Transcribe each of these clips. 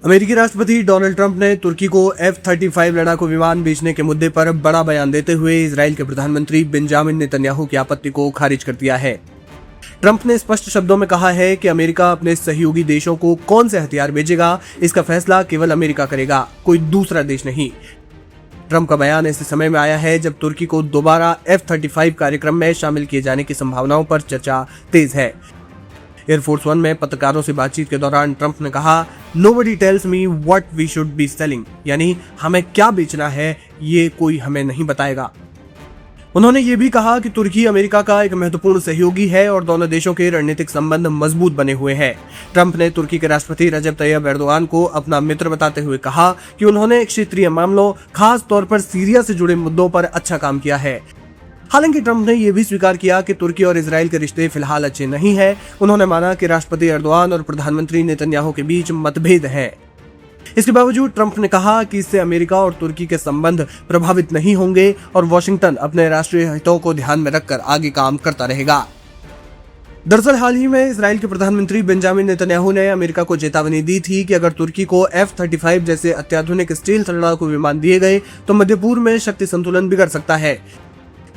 अमेरिकी राष्ट्रपति Donald Trump ने तुर्की को F-35 लड़ाकू विमान बेचने के मुद्दे पर बड़ा बयान देते हुए इजराइल के प्रधानमंत्री बेंजामिन नेतन्याहू की आपत्ति को खारिज कर दिया है। ट्रंप ने स्पष्ट शब्दों में कहा है कि अमेरिका अपने सहयोगी देशों को कौन से हथियार भेजेगा, इसका फैसला केवल अमेरिका करेगा, कोई दूसरा देश नहीं। ट्रंप का बयान ऐसे समय में आया है जब तुर्की को दोबारा F-35 कार्यक्रम में शामिल किए जाने की संभावनाओं पर चर्चा तेज है। एयरफोर्स वन में पत्रकारों से बातचीत के दौरान ट्रंप ने कहा, nobody tells me what we should be selling, यानी हमें क्या बेचना है ये कोई हमें नहीं बताएगा। उन्होंने ये भी कहा कि तुर्की अमेरिका का एक महत्वपूर्ण सहयोगी है और दोनों देशों के रणनीतिक संबंध मजबूत बने हुए हैं। ट्रंप ने तुर्की के राष्ट्रपति रजब तैयब एर्दोगान को अपना मित्र बताते हुए कहा कि उन्होंने क्षेत्रीय मामलों, खास तौर पर सीरिया से जुड़े मुद्दों पर अच्छा काम किया है। हालांकि ट्रंप ने यह भी स्वीकार किया कि तुर्की और इजराइल के रिश्ते फिलहाल अच्छे नहीं हैं। उन्होंने माना कि राष्ट्रपति एर्दोगान और प्रधानमंत्री नेतन्याहू के बीच मतभेद हैं। इसके बावजूद ट्रंप ने कहा कि इससे अमेरिका और तुर्की के संबंध प्रभावित नहीं होंगे और वॉशिंगटन अपने राष्ट्रीय हितों को ध्यान में रखकर आगे काम करता रहेगा। दरअसल हाल ही में इजराइल के प्रधानमंत्री बेंजामिन नेतन्याहू ने अमेरिका को चेतावनी दी थी कि अगर तुर्की को F-35 जैसे अत्याधुनिक स्टील्थ लड़ाकू विमान दिए गए तो मध्य पूर्व में शक्ति संतुलन बिगड़ सकता है।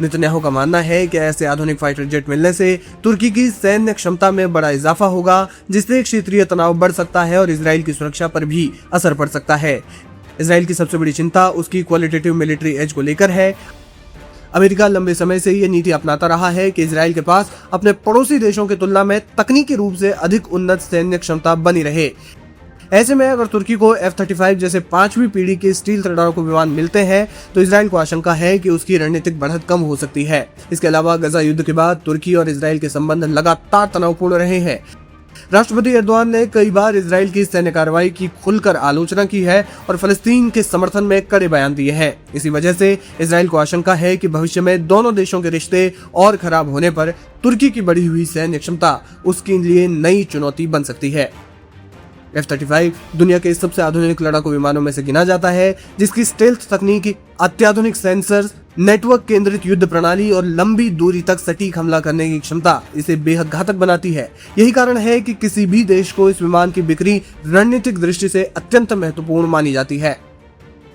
नेतन्याहू का मानना है कि ऐसे आधुनिक फाइटर जेट मिलने से तुर्की की सैन्य क्षमता में बड़ा इजाफा होगा, जिससे क्षेत्रीय तनाव बढ़ सकता है और इजराइल की सुरक्षा पर भी असर पड़ सकता है। इजराइल की सबसे बड़ी चिंता उसकी क्वालिटेटिव मिलिट्री एज को लेकर है। अमेरिका लंबे समय से ये नीति अपनाता रहा है कि इजराइल के पास अपने पड़ोसी देशों की तुलना में तकनीकी रूप से अधिक उन्नत सैन्य क्षमता बनी रहे। ऐसे में अगर तुर्की को F-35 जैसे 5वीं पीढ़ी के स्टील्थ लड़ाकू विमान मिलते हैं तो इजराइल को आशंका है कि उसकी रणनीतिक बढ़त कम हो सकती है। इसके अलावा गजा युद्ध के बाद तुर्की और इजराइल के संबंध लगातार तनावपूर्ण रहे हैं। राष्ट्रपति एर्दोगान ने कई बार इजराइल की सैन्य कार्रवाई की खुलकर आलोचना की है और फलस्तीन के समर्थन में कड़े बयान दिए हैं। इसी वजह से इजराइल को आशंका है कि भविष्य में दोनों देशों के रिश्ते और खराब होने पर तुर्की की बढ़ी हुई सैन्य क्षमता उसके लिए नई चुनौती बन सकती है। F-35 दुनिया के सबसे आधुनिक लड़ाकू विमानों में से गिना जाता है, जिसकी स्टेल्थ तकनीक, अत्याधुनिक सेंसर्स, नेटवर्क केंद्रित युद्ध प्रणाली और लंबी दूरी तक सटीक हमला करने की क्षमता इसे बेहद घातक बनाती है। यही कारण है कि किसी भी देश को इस विमान की बिक्री रणनीतिक दृष्टि से अत्यंत महत्वपूर्ण मानी जाती है।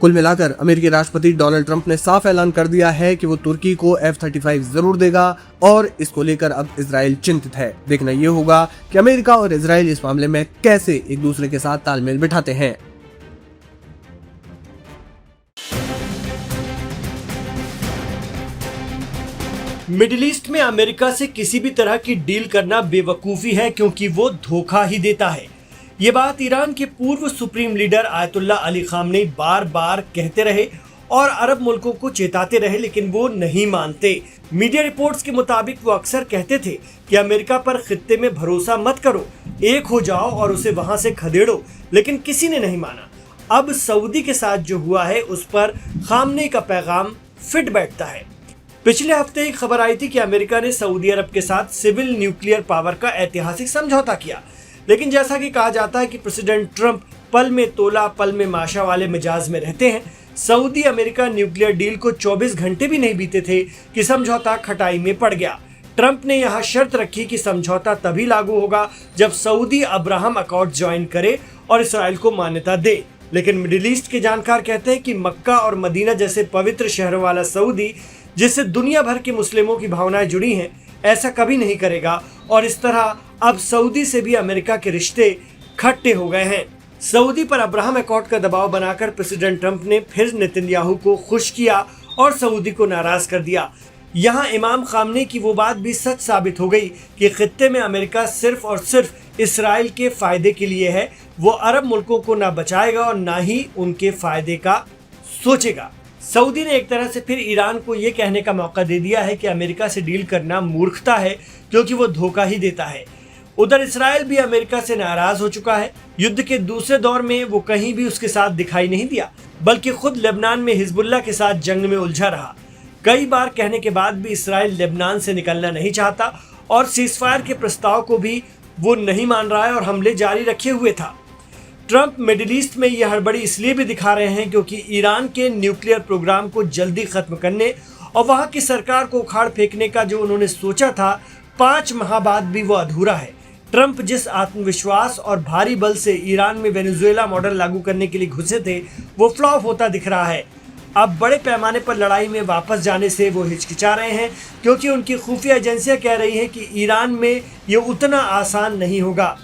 कुल मिलाकर अमेरिकी राष्ट्रपति डोनाल्ड ट्रंप ने साफ ऐलान कर दिया है कि वो तुर्की को F-35 जरूर देगा और इसको लेकर अब इजराइल चिंतित है। देखना ये होगा कि अमेरिका और इजराइल इस मामले में कैसे एक दूसरे के साथ तालमेल बिठाते हैं। मिडिल ईस्ट में अमेरिका से किसी भी तरह की डील करना बेवकूफी है, क्योंकि वो धोखा ही देता है। ये बात ईरान के पूर्व supreme leader Ayatollah Ali Khamenei बार बार कहते रहे और अरब मुल्कों को चेताते रहे, लेकिन वो नहीं मानते। मीडिया रिपोर्ट्स के मुताबिक वो अक्सर कहते थे कि अमेरिका पर खित्ते में भरोसा मत करो, एक हो जाओ और उसे वहां से खदेड़ो, लेकिन किसी ने नहीं माना। अब सऊदी के साथ जो हुआ है उस पर खामनेई का पैगाम फिट बैठता है। पिछले हफ्ते एक खबर आई थी कि अमेरिका ने सऊदी अरब के साथ सिविल न्यूक्लियर पावर का ऐतिहासिक समझौता किया, लेकिन जैसा कि कहा जाता है कि प्रेसिडेंट ट्रंप पल में तोला पल में माशा वाले मिजाज में रहते हैं। सऊदी अमेरिका न्यूक्लियर डील को 24 घंटे भी नहीं बीते थे कि समझौता खटाई में पड़ गया। ट्रंप ने यहाँ शर्त रखी कि समझौता तभी लागू होगा जब सऊदी अब्राहम अकॉर्ड ज्वाइन करे और इसराइल को मान्यता दे। लेकिन मिडिल ईस्ट के जानकार कहते हैं कि मक्का और मदीना जैसे पवित्र शहरों वाला सऊदी, जिससे दुनिया भर के मुस्लिमों की भावनाएं जुड़ी हैं, ऐसा कभी नहीं करेगा और इस तरह अब सऊदी से भी अमेरिका के रिश्ते खट्टे हो गए हैं। सऊदी पर अब्राहम अकॉर्ड का दबाव बनाकर प्रेसिडेंट ट्रंप ने फिर नेतन्याहू को खुश किया और सऊदी को नाराज कर दिया। यहाँ इमाम खामनेई की वो बात भी सच साबित हो गई कि खित्ते में अमेरिका सिर्फ और सिर्फ इसराइल के फायदे के लिए है। वो अरब मुल्कों को ना बचाएगा और ना ही उनके फायदे का सोचेगा। सऊदी ने एक तरह से फिर ईरान को ये कहने का मौका दे दिया है कि अमेरिका से डील करना मूर्खता है, क्योंकि वो धोखा ही देता है। उधर इसराइल भी अमेरिका से नाराज हो चुका है। युद्ध के दूसरे दौर में वो कहीं भी उसके साथ दिखाई नहीं दिया, बल्कि खुद लेबनान में हिजबुल्लाह के साथ जंग में उलझा रहा। कई बार कहने के बाद भी इसराइल लेबनान से निकलना नहीं चाहता और सीजफायर के प्रस्ताव को भी वो नहीं मान रहा है और हमले जारी रखे हुए था। ट्रंप मिडिल ईस्ट में यह हड़बड़ी इसलिए भी दिखा रहे हैं क्योंकि ईरान के न्यूक्लियर प्रोग्राम को जल्दी खत्म करने और वहां की सरकार को उखाड़ फेंकने का जो उन्होंने सोचा था 5 माह बाद भी वो अधूरा है। ट्रंप जिस आत्मविश्वास और भारी बल से ईरान में वेनेजुएला मॉडल लागू करने के लिए घुसे थे, वो फ्लॉप होता दिख रहा है। अब बड़े पैमाने पर लड़ाई में वापस जाने से वो हिचकिचा रहे हैं, क्योंकि उनकी खुफिया एजेंसियां कह रही हैं कि ईरान में ये उतना आसान नहीं होगा।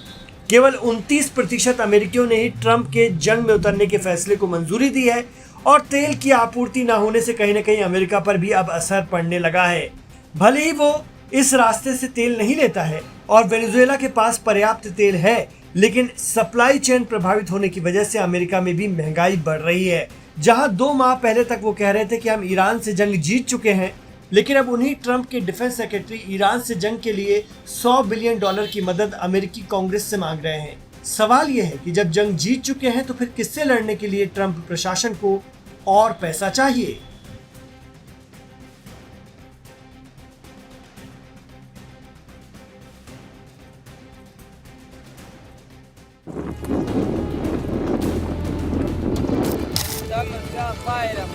केवल 29% अमेरिकियों ने ही ट्रंप के जंग में उतरने के फैसले को मंजूरी दी है और तेल की आपूर्ति न होने से कहीं न कहीं अमेरिका पर भी अब असर पड़ने लगा है। भले ही वो इस रास्ते से तेल नहीं लेता है और वेनेजुएला के पास पर्याप्त तेल है, लेकिन सप्लाई चेन प्रभावित होने की वजह से अमेरिका में भी महंगाई बढ़ रही है। जहां 2 माह पहले तक वो कह रहे थे कि हम ईरान से जंग जीत चुके हैं, लेकिन अब उन्हीं ट्रंप के डिफेंस सेक्रेटरी ईरान से जंग के लिए $100 बिलियन की मदद अमेरिकी कांग्रेस से मांग रहे हैं। सवाल यह है कि जब जंग जीत चुके हैं तो फिर किससे लड़ने के लिए ट्रंप प्रशासन को और पैसा चाहिए।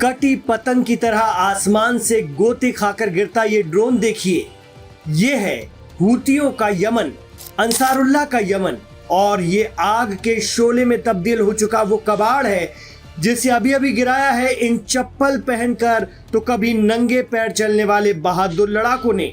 कटी पतंग की तरह आसमान से गोते खाकर गिरता ये ड्रोन देखिए। ये है हूतियों का यमन, अंसारुल्लाह का यमन, और ये आग के शोले में तब्दील हो चुका वो कबाड़ है जिसे अभी अभी गिराया है इन चप्पल पहनकर तो कभी नंगे पैर चलने वाले बहादुर लड़ाकों ने।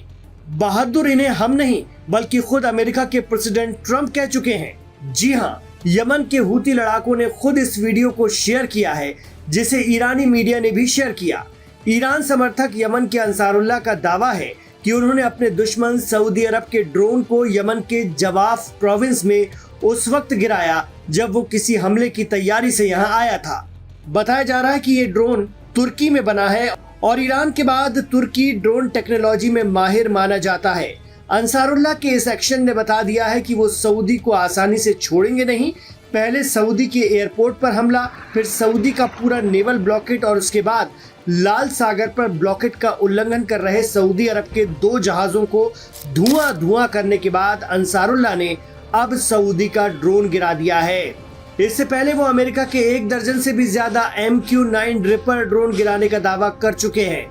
बहादुर इन्हें हम नहीं बल्कि खुद अमेरिका के प्रेसिडेंट ट्रंप कह चुके हैं। जी हाँ, यमन के हूती लड़ाकों ने खुद इस वीडियो को शेयर किया है, जिसे ईरानी मीडिया ने भी शेयर किया। ईरान समर्थक यमन के अंसारुल्लाह का दावा है कि उन्होंने अपने दुश्मन सऊदी अरब के ड्रोन को यमन के जवाफ प्रोविंस में उस वक्त गिराया जब वो किसी हमले की तैयारी से यहाँ आया था। बताया जा रहा है कि ये ड्रोन तुर्की में बना है और ईरान के बाद तुर्की ड्रोन टेक्नोलॉजी में माहिर माना जाता है। अंसारुल्लाह के इस एक्शन ने बता दिया है कि वो सऊदी को आसानी से छोड़ेंगे नहीं। पहले सऊदी के एयरपोर्ट पर हमला, फिर सऊदी का पूरा नेवल ब्लॉकेट और उसके बाद लाल सागर पर ब्लॉकेट का उल्लंघन कर रहे सऊदी अरब के 2 जहाजों को धुआं करने के बाद अंसारुल्लाह ने अब सऊदी का ड्रोन गिरा दिया है। इससे पहले वो अमेरिका के 1 दर्जन से भी ज्यादा MQ-9 रिपर ड्रोन गिराने का दावा कर चुके हैं।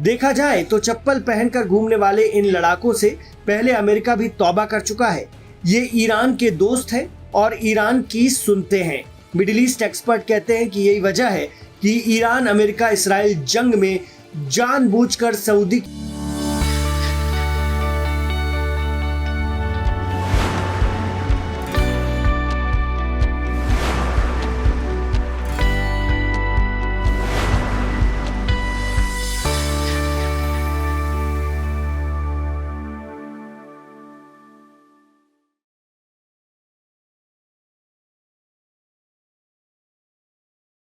देखा जाए तो चप्पल पहनकर घूमने वाले इन लड़ाकों से पहले अमेरिका भी तौबा कर चुका है। ये ईरान के दोस्त हैं और ईरान की सुनते हैं। मिडिल ईस्ट एक्सपर्ट कहते हैं कि यही वजह है कि ईरान अमेरिका इसराइल जंग में जानबूझकर सऊदी